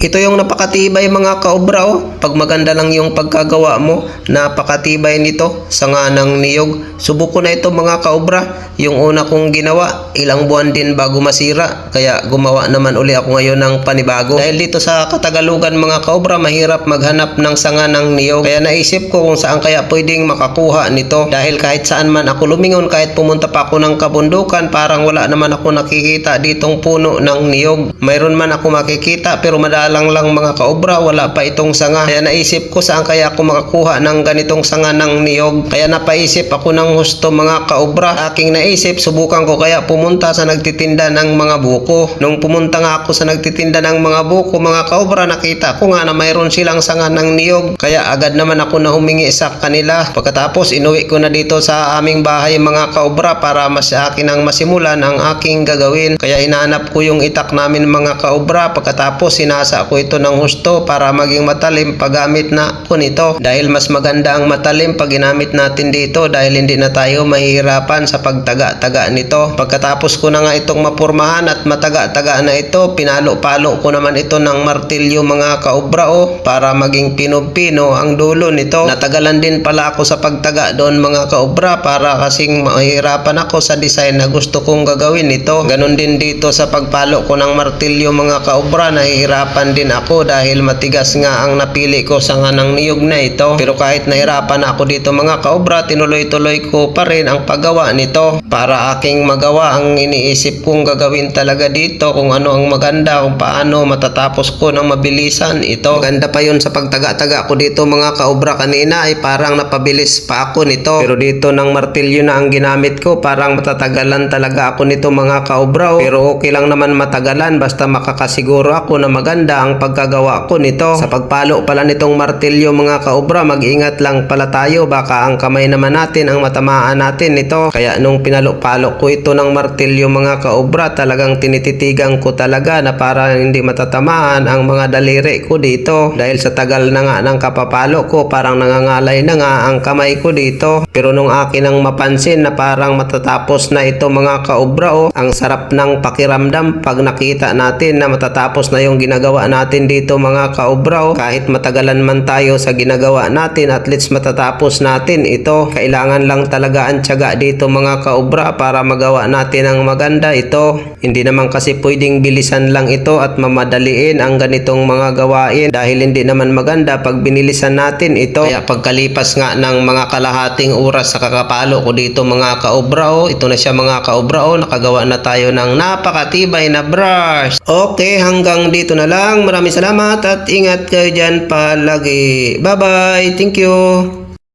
Ito yung napakatibay mga kaobra oh. Pag maganda lang yung pagkagawa mo, napakatibay nito, sanga ng niyog. Subok ko na ito mga kaobra. Yung una kong ginawa, ilang buwan din bago masira. Kaya gumawa naman uli ako ngayon ng panibago. Dahil dito sa Katagalugan mga kaobra, mahirap maghanap ng sanga ng niyog. Kaya naisip ko kung saan kaya pwedeng makakuha nito. Dahil kahit saan man ako lumingon, kahit pumunta pa ako ng kabundukan, parang wala naman ako nakikita ditong puno ng niyog. Mayroon man ako makikita pero madalang lang mga kaobra, wala pa itong sanga. Kaya naisip ko saan kaya ako makakuha ng ganitong sanga ng niyog. Kaya napaisip ako ng husto mga kaobra. Aking naisip, subukan ko kaya pumunta sa nagtitinda ng mga buko. Nung pumunta nga ako sa nagtitinda ng mga buko mga kaobra, nakita ko nga na mayroon silang sanga ng niyog. Kaya agad naman ako na humingi sa kanila. Pagkatapos inuwi ko na dito sa aming bahay mga kaobra para mas akin ang masimulan ang aking gagawin. Kaya hinahanap ko yung itak namin mga kaobra. Pagkatapos sinasa ko ito ng husto para maging matalim paggamit na ko nito. Dahil mas maganda ang matalim pag ginamit natin dito dahil hindi na tayo mahihirapan sa pagtaga-taga nito. Pagkatapos ko na nga itong mapurmahan at mataga-taga na ito, pinalo-palo ko naman ito ng martilyo mga kaobra para maging pino-pino ang dulo nito. Natagalan din pala ako sa pagtaga doon mga kaobra para kasing mahirapan ako sa design na gusto kong gagawin nito. Ganon din dito sa pagpalo ko ng martilyo mga kaobra, nahihirapan din ako dahil matigas nga ang napili ko sa nga ng niyog na ito. Pero kahit nahirapan ako dito mga kaobra, tinuloy-tuloy ko pa rin ang paggawa nito para aking magawa ang iniisip kong gagawin talaga dito, kung ano ang maganda, kung paano matatapos ko ng mabilisan ito. Maganda pa yun sa pagtaga-taga ko dito mga kaobra kanina ay parang napabilis pa ako nito. Pero dito ng martilyo na ang ginamit ko, parang matatagalan talaga ako nito mga kaobra. Pero okay lang naman matagalan basta makakasiguro ako na maganda ang pagkagawa ko nito. Sa pagpalo pala nitong martilyo mga kaobra, mag-ingat lang pala tayo, baka ang kamay naman natin ang matamaan natin nito. Kaya nung pinalo-palo ko ito ng martilyo mga kaobra, talagang tinititigan ko talaga na para hindi matatamaan ang mga daliri ko dito. Dahil sa tagal na nga ng kapapalo ko, parang nangangalay na nga ang kamay ko dito. Pero nung akin ang mapansin na parang matatapos na ito mga kaobra ang sarap ng pakiramdam pag nakita natin na matatapos na yung ginagawa natin dito mga kaobra. Kahit matagalan man tayo sa ginagawa natin, at least matatapos natin ito. Kailangan lang talaga ang tiyaga dito mga kaobra para magawa natin ang maganda ito. Hindi naman kasi pwedeng bilisan lang ito at mamadaliin ang ganitong mga gawain dahil hindi naman maganda pag binilisan natin ito. Kaya pagkalipas nga ng mga kalahating oras sa kakapalo ko dito mga kaobra ito na siya mga kaobra nakagawa na tayo ng napakatibay na brush. Okay, hanggang dito na lang. Maraming salamat at ingat kayo dyan palagi. Bye bye. Thank you.